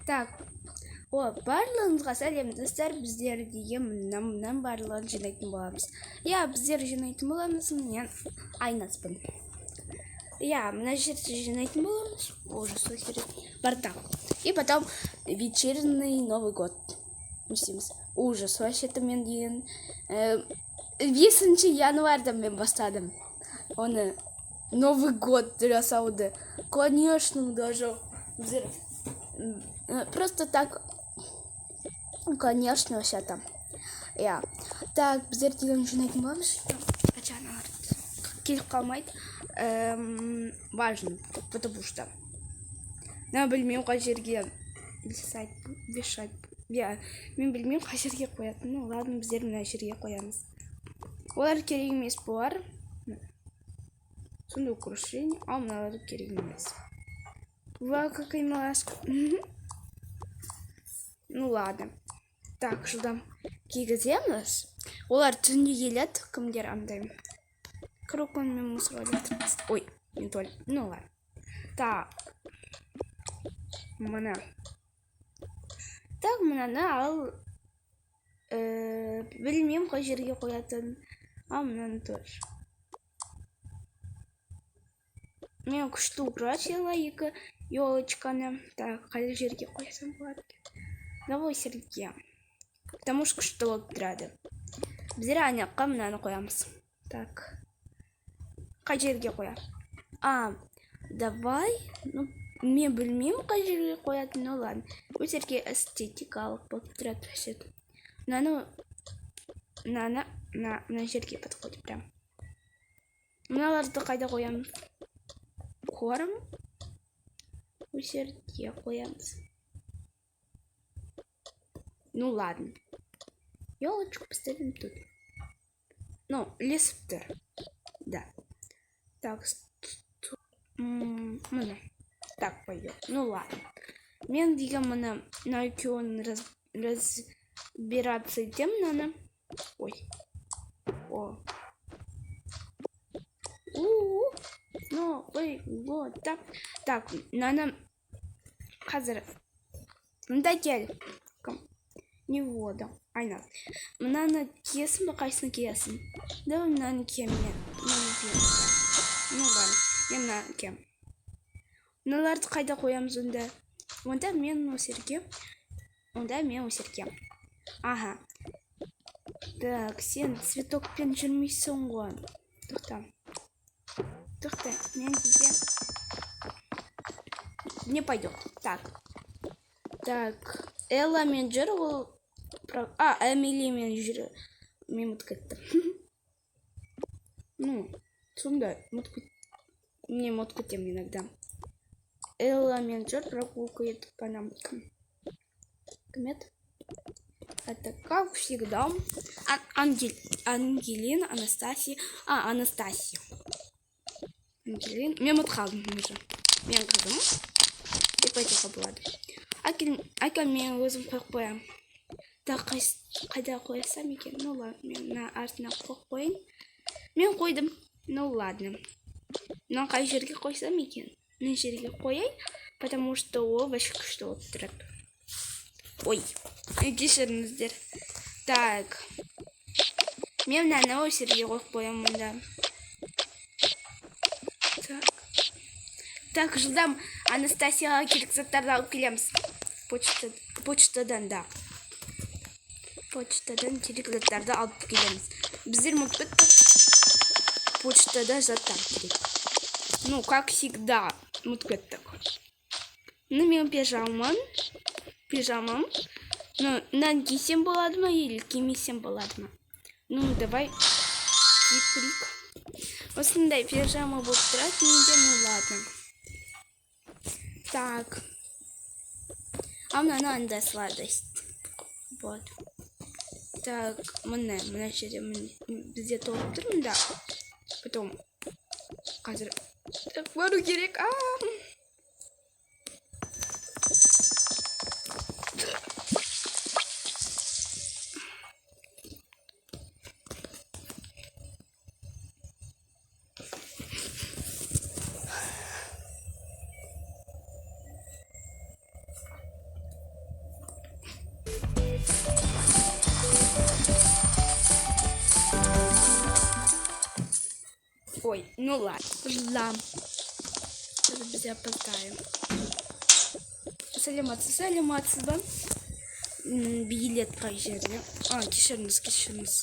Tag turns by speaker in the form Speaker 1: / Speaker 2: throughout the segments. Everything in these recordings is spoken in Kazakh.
Speaker 1: Так, барлығыңызға сәлем достар, біздер деген мынам барлығын жинайтын боламыз. Біздер жинайтын боламыз, мен айнаспын. Мына жерде жинайтын боламыз, уже слышали. Бардам. И потом вечерний Новый год. Ужас, вообще-то мен деген 5 январьда мен бастадым. Оны Новый год жасауды. Конечно, даже просто так, конечно, вообще-то. Так, біздер деген жинайтын боламыз. Келіп қалмайды. Важно, потому что білмеймін қай жерге вешать. Мен білмеймін қай жерге қоятын. Ладно, біздер мына жерге қоямыз. Олар керек емес болар. Сонда украшение, мыналар керек емес. Какая малашка. Ладно. Так, жылдам кигіземіз. Олар түнде келеді, кімдер андай. Кроконмен мұсырады. Ой, не толь. Ладно. Так. Мына. Так, мынаны ал. Білмеймін қай жерге қоятын. Мынаны тоже. Мен күшті украсила екі елочканы. Так, қай жерге қоясам болады. Давай серге. Потому что күшті болып тұрады. Біздер анаққа мынаны қоямыз. Так. Қай жерге қоям? Давай. Мен білмеймін қай жерге қоятын. Ладно. Өтерге эстетикалық болып тұрады. Мына жерге подходит прям. Мыналарды қайда қоямыз? Корм. Өтерге қоямыз. Ладно. Елочку поставим тут. Лиспер. Да. Так. Так пойдет. Ладно. Мен деген мына екеуін разбираться етем мынаны. Ой. Новый год. Так, мынаны қазір. Мында кел. Не вода. Айна. Мынаны киесің бе, қайсыны киесің? Да, мынаны кием мен. Ладно. Мен мынаны кием. Мыналарды қайда қоямыз онда? Онда мен өсерге. Ага. Так, сен цветокпен жүрмейсің ғой. Тоқта. Мен деген не пойдет. Так. Элла мен жүр ол. Эмили мен жүр. Мен ұмытып кеттім. Сонда мне мотку тем иногда. Элла мен жүр прогулку едет по нам. Комет. Это как всегда. Ангелина, Анастасия. Анастасия. Ангелина. Мен ұмытқалдым уже. Мен қызым. И пойдем болады. Ака мен өзім қойып қоям. Так, қайда қоясам екен? Ладно, мен на артына қойып қойын. Мен қойдым. Ладно. Қай жерге қойсам екен? Мына жерге қойай, потому что ол вообще күшті болып тұрады. Ой, кешіріңіздер. Так. Мен мынаны осы жерге қойып қоям мұнда. Так, жылдам Анастасияға керек заттарды алып келеміз. Почтадан, да. Почтадан керек заттарды алып келеміз. Біздер ұмытып почтада заттар керек. Как всегда. ұмытып кеттік. Мен пижамам. Мынаны кисем болады ма или кимесем болады ма? Давай кип-крик. Осындай пижама болып тұрады менде. Ладно. Так. Мынаны андай сладость. Вот. Так, мына жерде бізде толып тұрмын, да. Потом қазір так бару керек. Ой, ну ладно. Ждам. Сейчас біз опоздаем. Сәлематсыз ба? Билет қай жерде? Кешіріңіз.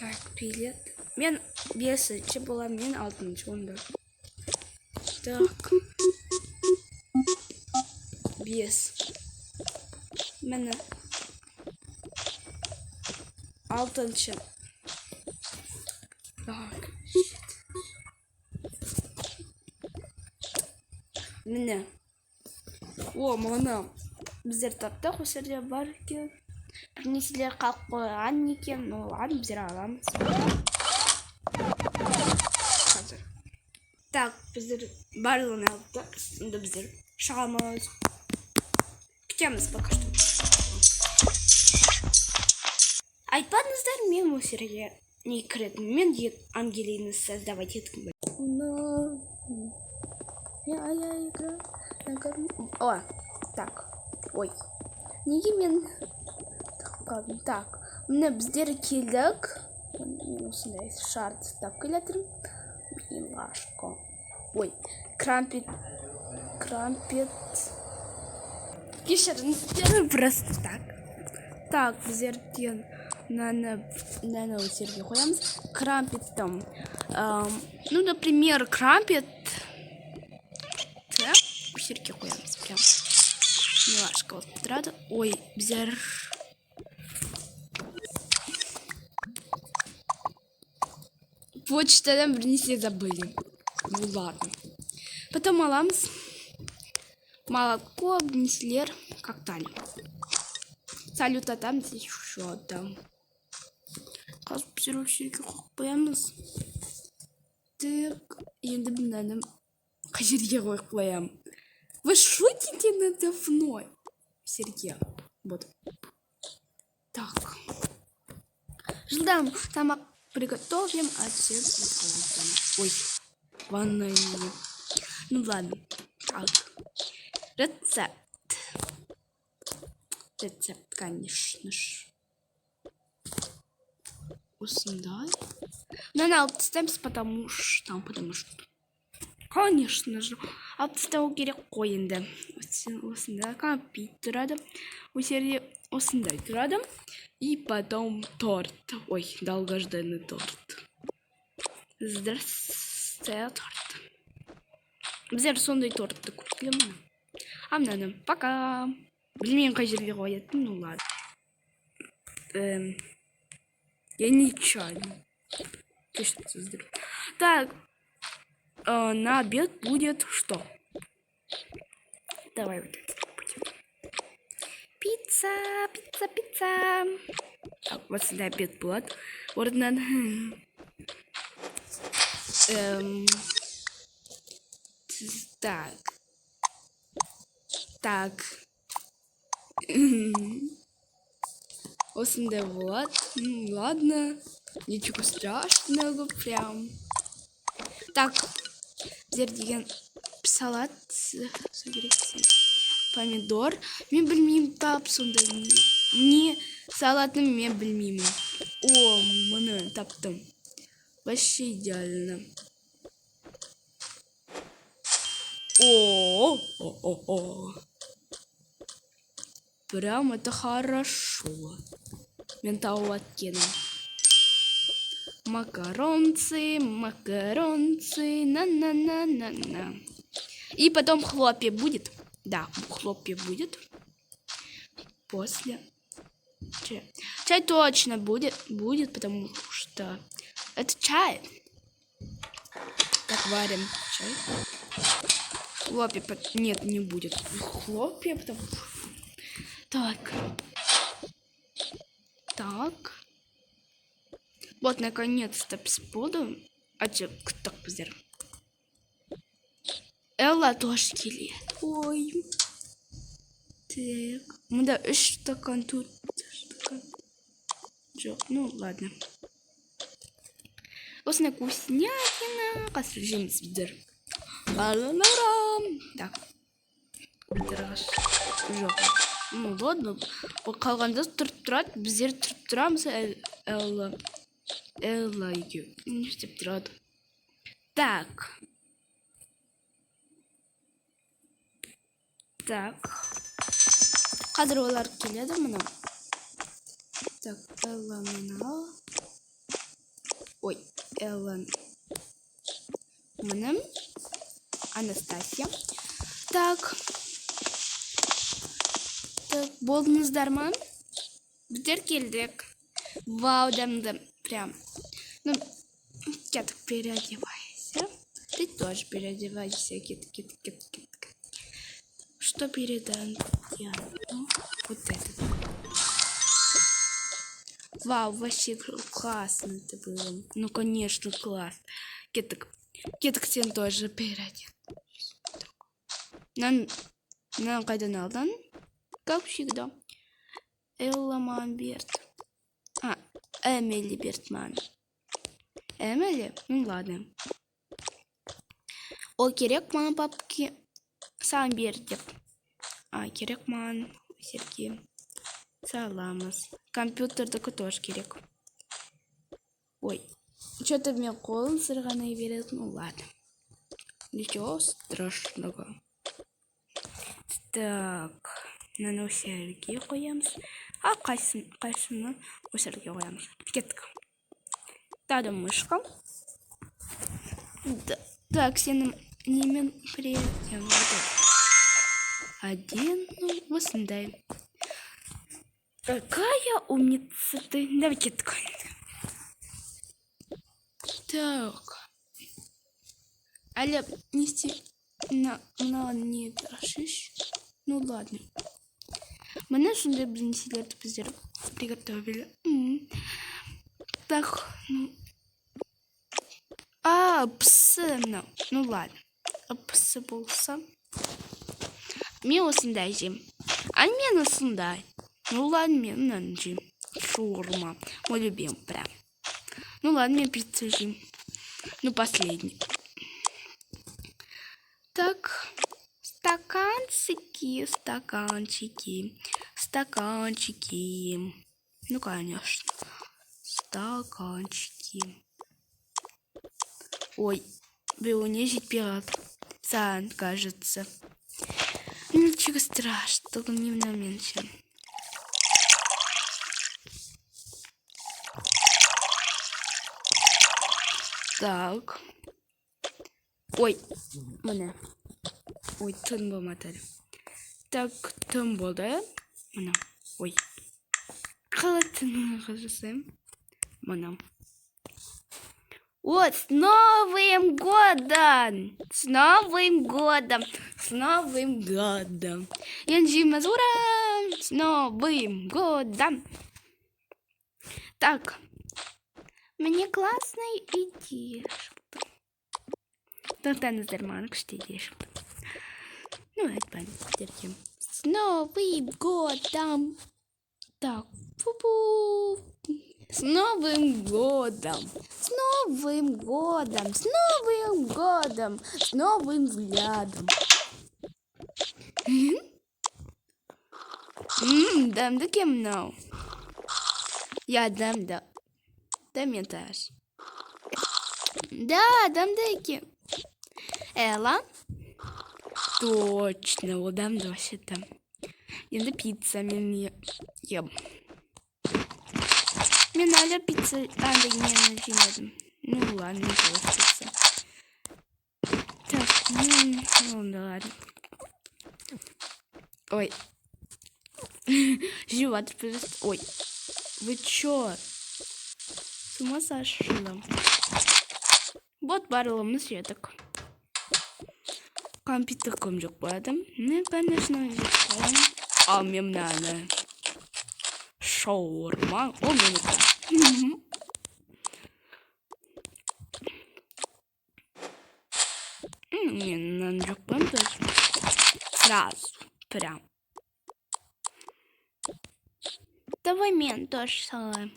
Speaker 1: Так, билет. Мен 5-ші болам, мен 6-ші онда. Так. 5. Мені 6-ші. Так. Мені. О, мана. Біздер таптақ өсерде бар екен. Бірнеселер қалып қойған екен. Ну, ладно, біздер аламыз. Қазір. Так, біздер барлығын алдық. Онда біздер шығамыз. Күтеміз пока что. Айтпадыңыздар, мен өсерге не кіретін. Мен Ангелины создавать еткім. Я играю. О, так. Ой. Неге мен так. Міне біздер келдік. Осындай шарт ұстап келетірім. Милашко. Ой, крампет. Кешіріңіздер, просто так. Так, біздерден наны өсерге қоямыз. Крампеттім. Ну, например, крампет. Өсерге қоямыз. Прям. Милашко тұрады. Ой, біздер... Почтадан бірнесе забыли. Ну ладно. Потом аламыз. Молоко, бірнеселер, коктейль. Салют атам, здесь еще атам. Қазір біздер өсерге қоямыз. Так, енді мынаны қай жерге қойып қоям. Вы шутите надо мной? Сергей. Вот. Так. Ждем. Тамақ приготовим. Ой. Ванная. Ну ладно. Так. Рецепт, конечно ж. Осындай. Надо отставить, потому что. Конечно же. Отставу керек қой енді. Осындай компьютер тұрады. Осындай тұрады. И потом торт. Ой, долгожданный торт. Здравствуйте, торт. Біздер сондай тортты көптілемін. Мынаны, пока. Білмеймін қай жерге қоятын, ну ладно. Я нечаянно. Так. На обед будет что? Давай вот это будет. Пицца. Так, вот сюда обед будет. Вот надо... Так. Осында вот. Ладно. Ничего страшного прям. Так. Біздер деген салат. Помидор. Мен білмеймін тап сондай. Не салатын мен білмеймін. О, мұны таптым. Вообще идеально. О. Прям это хорошо. Мен тауып аткенім. Макаронцы, на. И потом хлопья будет. Да, хлопья будет. После. Чай точно будет, потому что это чай. Так, варим чай. Хлопья, нет, не будет. Хлопья, потому что... Так. Вот, наконец-то буду. Так, позер. Элла тоже скелет. Ой. Так. Да, стакан тут. Ну, ладно. Осына вкуснятина. Қазір жеміз біздер. Так. Жоқ. Ну, ладно. Қалғанда тұрып тұрады. Біздер тұрып тұрамыз. Элла еге. Не істеп тұрады. Так. Қазір олар келеді мына. Так, Элла мына. Ой, Элла. Мына. Анастасия. Так. Так, болдыңыздар ма? Біздер келдік. Вау, дамды. Прям. Ну, кет, переодевайся. Ты тоже переодевайся. Кет. Что передам? Вот это. Вау, вообще классно это было. Ну, конечно, класс. Кеток сен тоже переодел. Нам кайдан алдан? Как всегда. Элла Манберт. Эмили Бертман. Эмили? Ну ладно. О, керек маған папке саған бер деп. Керек маған Сергей. Саламыз. Компьютердікі тоже керек. Ой, что-то мне қолын сырғанай береді. Ну ладно. Ничего страшного. Так. Мынаны осы жерге қоямыз. Қайсыны осы жерге қоямыз. Кеттік. Тағы мышка. Так, сенің немен приятен. Один, ну, осындай. Какая умница ты. Давай кеттік. Так. Әлі не істей? Мына не бершіш? Ну ладно. Мына сондай нәрселерді біздер приготовили. Так, ну. Псы мынау. Ну ладно. Псы болса. Мен осындай жеймін. Мен осындай. Ну ладно, мен мынаны жеймін. Шаурма. Мой любимый прям. Ну ладно, мен пиццу жеймін. Ну последний. Так. Стаканчики. Ну, конечно. Стаканчики. Ой, унизить пират. Сан, кажется. Ничего страшного, только не в моменте. Так. Ой, мына. Ой, тын болмады. Так, тын болды. Мына. Ой. Қалай тынын жасаймын? Мына. Вот, с Новым годом! С Новым годом! С Новым годом! Ура! С Новым годом! Так. Мне классная идея. Таныздар маған күшті идея шықты. Ну, айтпаймын. С Новым годом! Так, фу-фу! С Новым годом! С Новым годом! С Новым годом! С новым взглядом! Дамды кем мынау? Я дамды. Даментаж. Да, дамды кем? Элла? Точно, ол дамды вообще-то. Енді пицца мен ем. Мен әлі пицца мен жемедім. Ну ладно, не получится. Так, ну ладно. Ой. Живот просто. Ой. Вы чё? С ума сошла. Вот барлығымыз едік. Компьютерком жоқ болады. Ну, конечно, жеткен. А мен мынаны. Шаурма. О, менікі. Мен мынаны жоқ болам тоже. Сразу. Прям. Давай мен тоже салайым.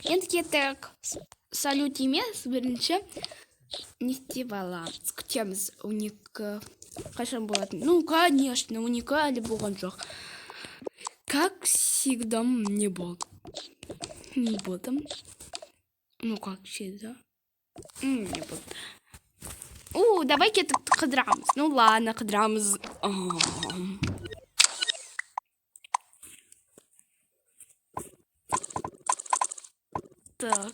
Speaker 1: Енді кеттік. Салют емес, бірінші не істеп аламыз. Күтеміз уникі. Қашан болатын? Ну, конечно, уникі әлі болған жоқ. Как всегда не было. Не было. Ну, как всегда. Не было. Давай это кадрамс. Ну ладно, кадрамс. Так.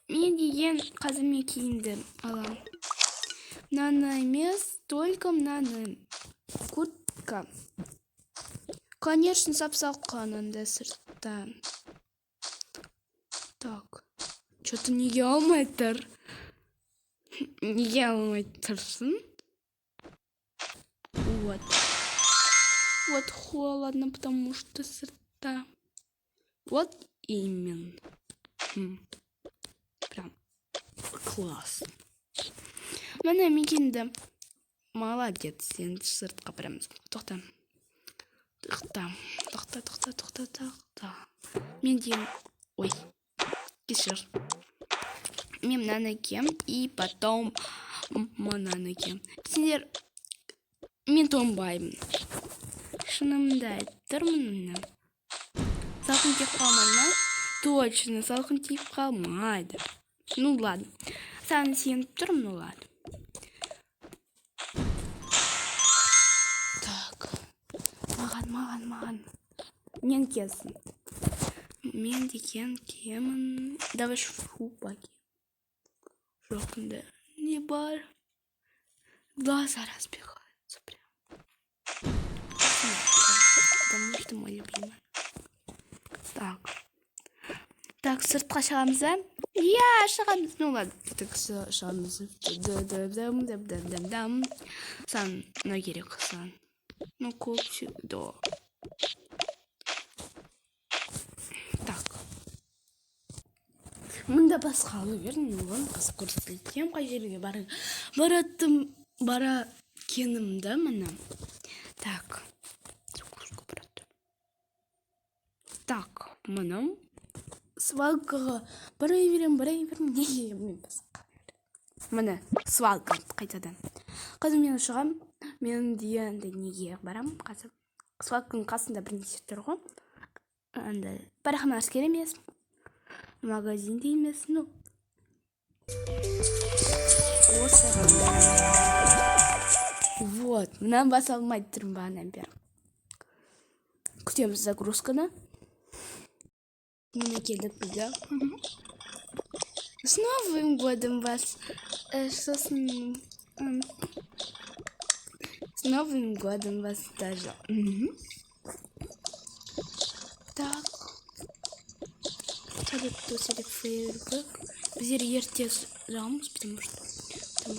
Speaker 1: Мен деген қазір мен киімді алам. Мынаны емес, только мынаны. Куртка. Конечно, сап-салқан анда сырттан. Так. Что-то неге алмай тұр. Неге алмай тұрсын? Вот холодно, потому что сырта. Вот именно. Прям класс. Мана мекенді. Молодец, сен сыртқа барамыз. Тоқта. Мен дейін. Ой. Кешір. Мен мынаны кием и потом мынаны кием. Сендер мен тоңбаймын. Шынымды айттырмын. Салқын тиіп қалмайды. Точно, салқын тиіп қалмайды. Ну ладно. Саған сеніп тұрмын, ну ладно. Так. Маған. Мен кесін. Мен деген кемін. Давай шуба кием. Жоқында не бар. Глаза разбегаются прям. Потому что мой любимый. Так, сыртқа шығамыз, а? Я, шығамыз. Ну ладно, так шығамыз. Сан, не керек, сан. Ну, көпшік, да. Так. Мұнда басқа алу берін, оған басқа көрсетілдем қай жерге бара кенімді мұны. Так. Так, мұным. Свалкаға барай берем, неге мен басқа. Мұны, свалка қайтадан. Қазір мен шығам, мен дейінді неге барам. Қазір свалканың қасында бірнеше тұр ғой. Парақмас емес. Магазинде емес, ну. Вот, мұнан баса алмайды тұрым бағынан бер. Күтеміз загрузканы. Міне келдік бізде. С Новым годом вас. С Новым годом вас даже. Так. Тут фейерверк. Біздер ерте жағымыз, потому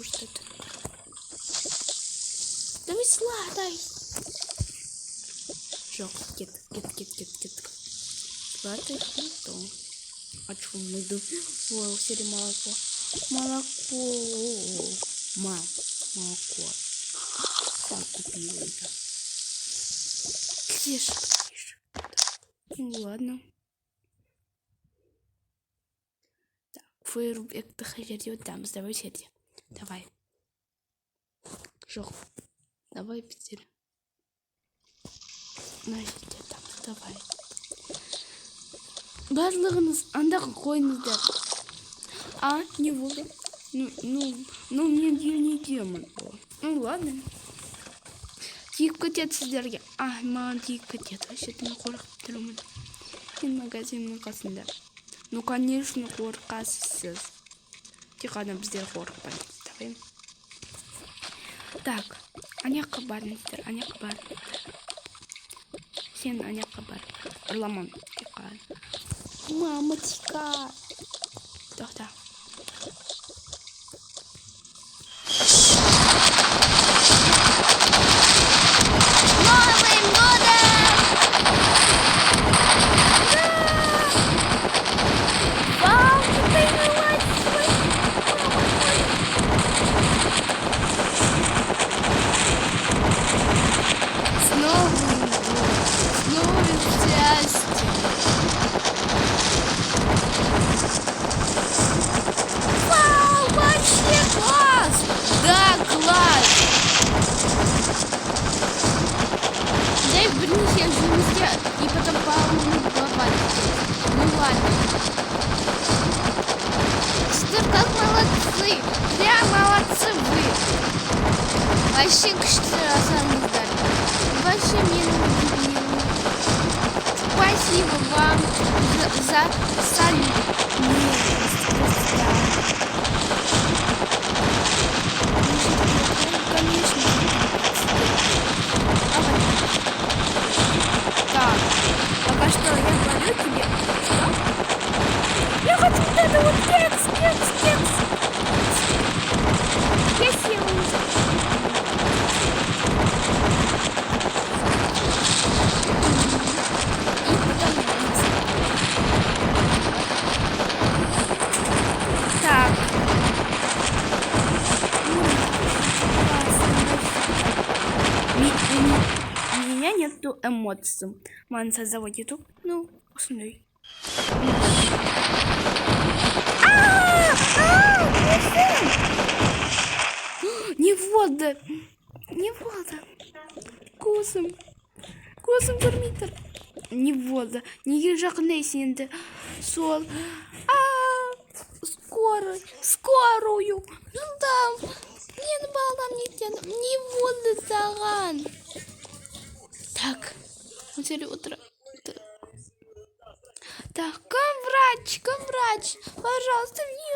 Speaker 1: что это... Давай сладай. Жоқ, кет. Сладай, что? А что мы идем? Ой, все молоко. Молоко. Сам купила это. Тише. Ну ладно. Так, фейерверкті жерде өтамыз. Давай жерде. Давай. Жоқ. Давай біздер. На жерде өтамыз. Давай. Барлығыңыз андағы қойыңыздар. Не болды. Ну, мен не демон. Ну, ладно. Тиіп кетеді сіздерге. Маған тиіп кетеді. Вообще-то мен қорқып тұрмын. Мен магазиннің қасында. Ну, конечно, қорқасыз. Тек қана біздер қорықпайды. Давай. Так, аяққа барыңыздар. Сен аяққа бар. Ұрламам. Тек қана. Мамочка. Тоқта. Новым годом! Вау, какой молодец! С Новым годом! С новым счастьем! Вообще күшті жасаңыздар. Вообще менің видео. Спасибо вам за салют. Конечно. Так, пока что я говорю тебе. Что? Я хочу вот это вот кекс. Я съела уже. Так. У меня нету эмоций. Манса заводит. Ну, посмотри. Не вода. Косым термитр. Не вода. Не ежахней синты. Сол. Скорую. Ждам. Не балам не вода заган. Так. Утро. Так, врач, пожалуйста, мне.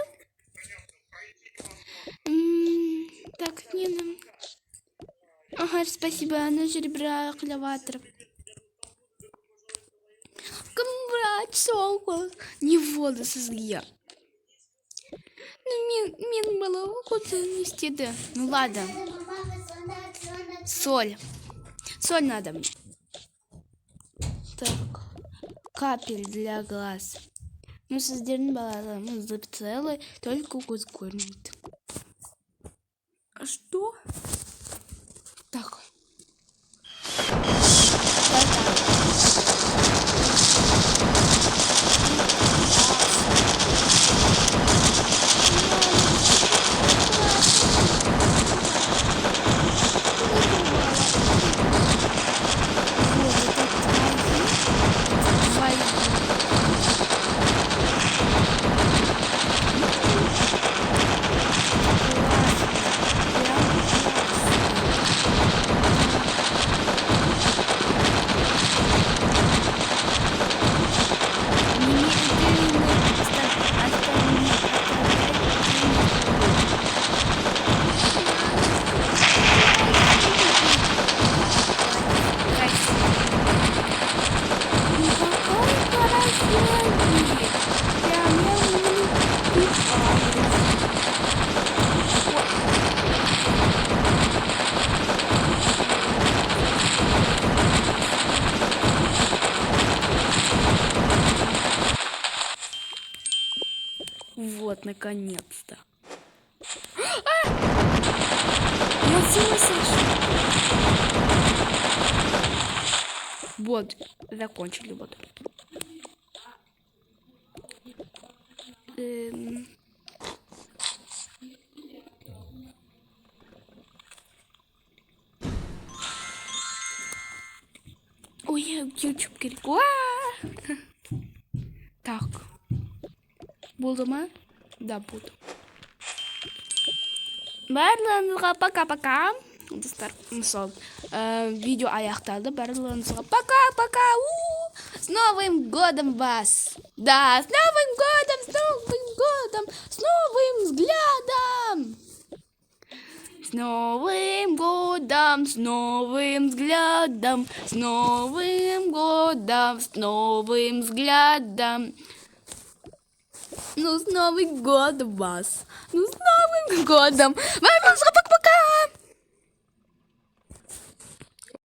Speaker 1: Так, не нам. Ага, спасибо, она жеребра клеватора. Врач, солко. Не воду созгия. Ну, мне было куда нести, да. Ну, ладно. Соль надо мне. Так. Капель для глаз. Ну, создерн балазом запцелы, только кормит. А что? Так. Вот, наконец-то. Я слышу. Вот, закончили вот. Ой, я YouTube кирку. Так. Булды ма? Да, буду. Барлығыңызға пока-пока. Достар, мысал, видео аяқталды. Барлығыңызға пока-пока. С Новым годом вас! Да, с Новым годом, с новым взглядом! С Новым годом, с новым взглядом, с Новым годом, с новым взглядом. Ну, с Новым годом вас! Ну, с Новым годом!